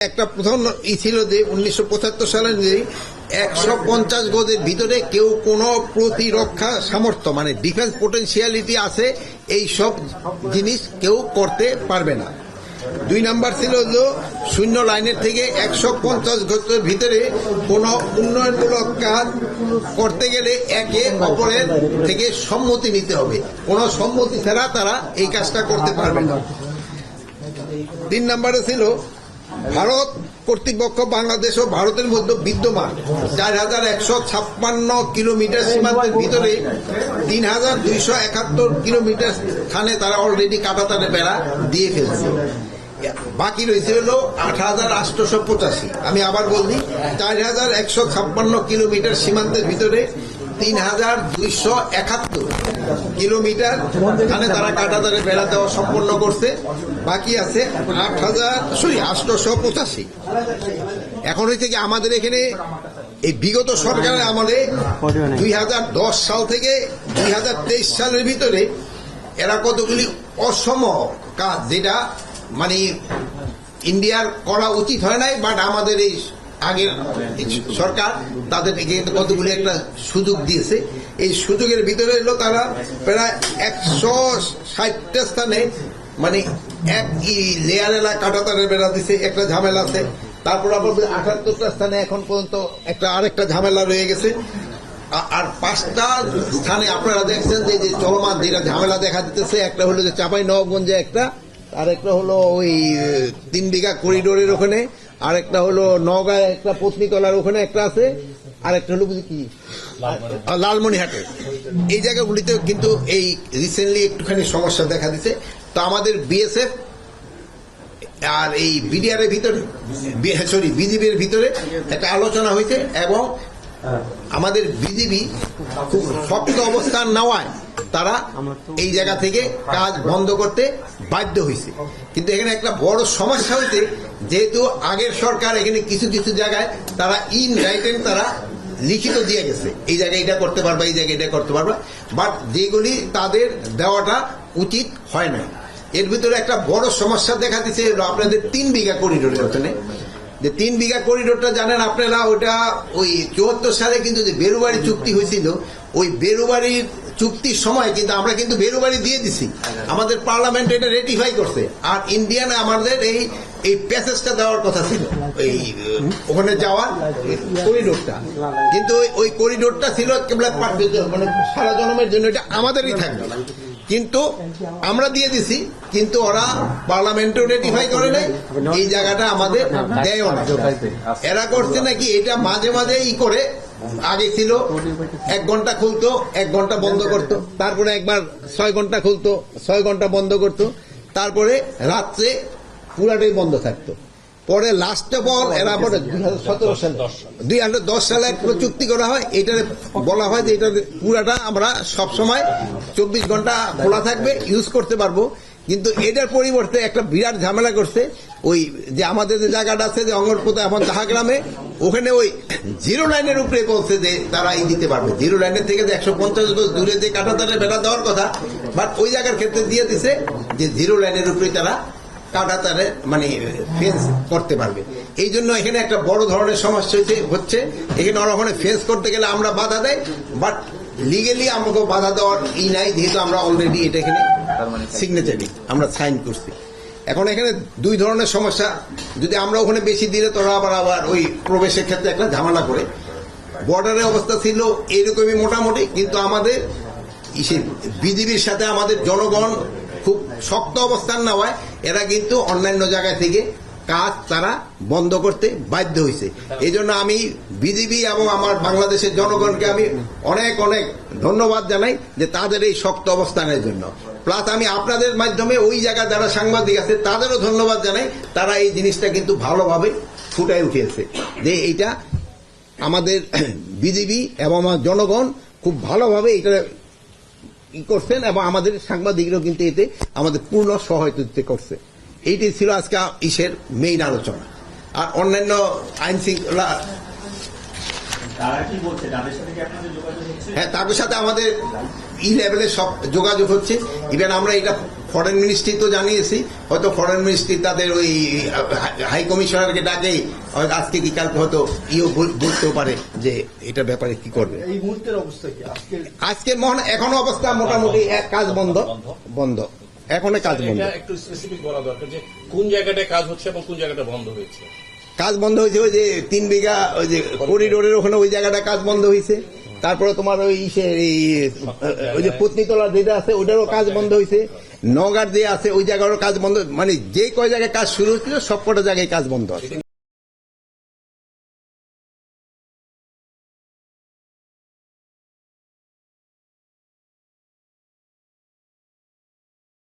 একটা প্রথম ছিল যে 1975 সালের যে 150 গজের ভিতরে কেউ কোনো প্রতিরক্ষা সামর্থ্য মানে ডিফেন্স পোটেনশিয়ালিটি আছে এই সব জিনিস কেউ করতে পারবে না। 2 নাম্বার ছিল যে শূন্য লাইনের থেকে 150 গজের ভিতরে কোনো উন্নয়নমূলক কাজ করতে গেলে একে অপরের থেকে সম্মতি নিতে হবে, কোনো সম্মতি ছাড়া তারা এই কাজটা করতে পারবে না। 3 নাম্বারে ছিল ভারত কর্তৃপক্ষ বাংলাদেশ ও ভারতের মধ্যে বিদ্যমান 4156 কিলোমিটার সীমান্তের ভিতরে 3271 কিলোমিটার স্থানে তারা অলরেডি কাঁটাতারে বেড়া দিয়ে ফেলছে। বাকি রয়েছে হলো 8885। আমি আবার বলছি 4156 কিলোমিটার সীমান্তের ভিতরে 3271 কিলোমিটার স্থানে তারা কাঁটাতারে বেড়া দেওয়া সম্পন্ন করছে। বাকি আছে 885। এখন হয়েছে কি আমাদের এখানে এই বিগত সরকারের আমলে 2010 সাল থেকে 2023 সালের ভিতরে এরা কতগুলি অসম কাজ যেটা মানে ইন্ডিয়ার করা উচিত হয় নাই, বাট আমাদের এই আগের সরকার তাদেরকে কতগুলি একটা সুযোগ দিয়েছে। এই সুযোগের ভিতরে এলো তারা প্রায় 160টা স্থানে মানে এক লেয়ার কাঁটাতারের বেড়া দিছে, একটা ঝামেলা আছে। তারপর আবার 78টা স্থানে এখন পর্যন্ত আরেকটা ঝামেলা রয়ে গেছে। আর 5টা স্থানে আপনারা দেখছেন যে চলমান যেটা ঝামেলা দেখা দিতেছে, একটা হলো যে চাঁপাইনবাবগঞ্জে একটা, আর একটা হলো ওই 3 বিঘা করিডোরের ওখানে, আর একটা হলো নওগাঁয় একটা পত্নীতলার ওখানে একটা আছে, আর একটা হলো কি লালমনিহাটে। এই জায়গাগুলিতে কিন্তু এই রিসেন্টলি একটুখানি সমস্যা দেখা দিচ্ছে। তো আমাদের বিএসএফ আর এই বিডিআর এর ভিতরে বিজিবির ভিতরে একটা আলোচনা হয়েছে এবং আমাদের বিজিবি খুব শক্ত অবস্থান নেওয়ায় তারা এই জায়গা থেকে কাজ বন্ধ করতে বাধ্য হয়েছে। কিন্তু এখানে একটা বড় সমস্যা হয়েছে, যেহেতু আগের সরকার এখানে কিছু কিছু জায়গায় তারা ইন রাইটেন তারা লিখিত দিয়ে গেছে, এই জায়গায় এটা করতে পারবা, এই জায়গায় এটা করতে পারবা, বাট যেগুলি তাদের দেওয়াটা উচিত হয় না। এর ভিতরে একটা বড় সমস্যা দেখা দিচ্ছে আপনাদের 3 বিঘা করিডোরের ওখানে। যে 3 বিঘা করিডোরটা জানেন আপনারা, ওটা ওই 74 সালে কিন্তু যে বেরুবাড়ি চুক্তি হয়েছিল, ওই বেরুবাড়ির চুক্তির সময় কিন্তু আমরা কিন্তু বেরুবাড়ি দিয়ে দিছি, আমাদের পার্লামেন্ট এটা রেটিফাই করছে। আর ইন্ডিয়ানে আমাদের এই প্যাসেজটা দেওয়ার কথা ছিল, এই ওখানে যাওয়ার করিডোরটা, কিন্তু ওই করিডোরটা ছিল মানে সারা জনমের জন্য, এটা আমাদেরই থাকবে। কিন্তু আমরা দিয়ে দিছি, কিন্তু ওরা পার্লামেন্টেও রেটিফাই করে নাই, এই জায়গাটা আমাদের দেয়ও না। এরা করছে নাকি এটা মাঝে মাঝে করে, আগে ছিল 1 ঘন্টা খুলতো 1 ঘন্টা বন্ধ করতো, তারপরে একবার 6 ঘন্টা খুলতো 6 ঘন্টা বন্ধ করতো, তারপরে রাত্রে পুরাটাই বন্ধ থাকতো। পরে লাস্ট অফ অল এরা পরে 2010 সালে একটা চুক্তি করা হয়, এটা বলা হয় যে এটা পুরাটা আমরা সবসময় 24 ঘন্টা খোলা থাকবে, ইউজ করতে পারবো। কিন্তু এটার পরিবর্তে একটা বিরাট ঝামেলা করছে, ওই যে আমাদের যে জায়গাটা আছে যে অঙ্গরপোতা এখন জাহাগ্রামে, ওখানে ওই 0 লাইনের উপরে বলছে যে তারা দিতে পারবে। 0 লাইনের থেকে যে 150 গজ দূরে যে কাঁটাতারে বেড়া দেওয়ার কথা, বাট ওই জায়গার ক্ষেত্রে দিয়ে দিছে যে 0 লাইনের উপরে তারা কাঁটাতারে মানে ফেন্স করতে পারবে। এই জন্য এখানে একটা বড় ধরনের সমস্যা হচ্ছে। এখানে ওখানে ফেন্স করতে গেলে আমরা বাধা দেয়, বাট লিগেলি আমাকে বাধা দেওয়ার নাই, যেহেতু আমরা অলরেডি এটা এখানে সিগনেচারি আমরা সাইন করছি। এখন এখানে 2 ধরনের সমস্যা, যদি আমরা ওখানে বেশি দিলে তোরা আবার ওই প্রবেশের ক্ষেত্রে একটা ঝামেলা করে। বর্ডারের অবস্থা ছিল এরকমই মোটামুটি, কিন্তু আমাদের বিজিবির সাথে আমাদের জনগণ খুব শক্ত অবস্থান নেওয়ায় এরা কিন্তু অন্যান্য জায়গা থেকে কাজ তারা বন্ধ করতে বাধ্য হয়েছে। এই জন্য আমি বিজিবি এবং আমার বাংলাদেশের জনগণকে আমি অনেক অনেক ধন্যবাদ জানাই যে তাদের এই শক্ত অবস্থানের জন্য। প্লাস আমি আপনাদের মাধ্যমে ওই জায়গায় যারা সাংবাদিক আছে তাদেরও ধন্যবাদ জানাই, তারা এই জিনিসটা কিন্তু ভালোভাবে ফুটাই উঠিয়েছে যে এইটা আমাদের বিজিবি এবং আমার জনগণ খুব ভালোভাবে এটা করছেন, এবং আমাদের সাংবাদিকরাও কিন্তু এতে আমাদের পূর্ণ সহায়তা করছে। এইটাই ছিল আজকে ইসের মেইন আলোচনা। আর অন্যান্য আইন শৃঙ্খলা, হ্যাঁ, তাদের সাথে আমাদের লেভেলে সব যোগাযোগ হচ্ছে। ইভেন আমরা এটা ফরেন মিনিস্ট্রি তো জানিয়েছি, হয়তো ফরেন মিনিস্ট্রি তাদের ওই হাই কমিশনারকে ডাকে হয়তো আজকে কি কালকে হয়তো বলতেও পারে যে এটার ব্যাপারে কি করবে। এই মুহূর্তের অবস্থা কি আজকে এখনো অবস্থা মোটামুটি কাজ বন্ধ এখনো কাজ বন্ধ। একটু স্পেসিফিক বলা দরকার যে কোন জায়গাটায় কাজ হচ্ছে এবং কোন জায়গাটা বন্ধ হয়েছে। কাজ বন্ধ হয়েছে ওই যে 3 বিঘা ওই যে করিডোরের ওখানে ওই জায়গাটা কাজ বন্ধ হয়েছে। তারপরে তোমার ওই যে পত্নীতলা যেটা আছে ওটারও কাজ বন্ধ হয়েছে। নওগাঁর যে আছে ওই জায়গারও কাজ বন্ধ, মানে যে কয় জায়গায় কাজ শুরু হচ্ছিল সব কটা জায়গায় কাজ বন্ধ আছে।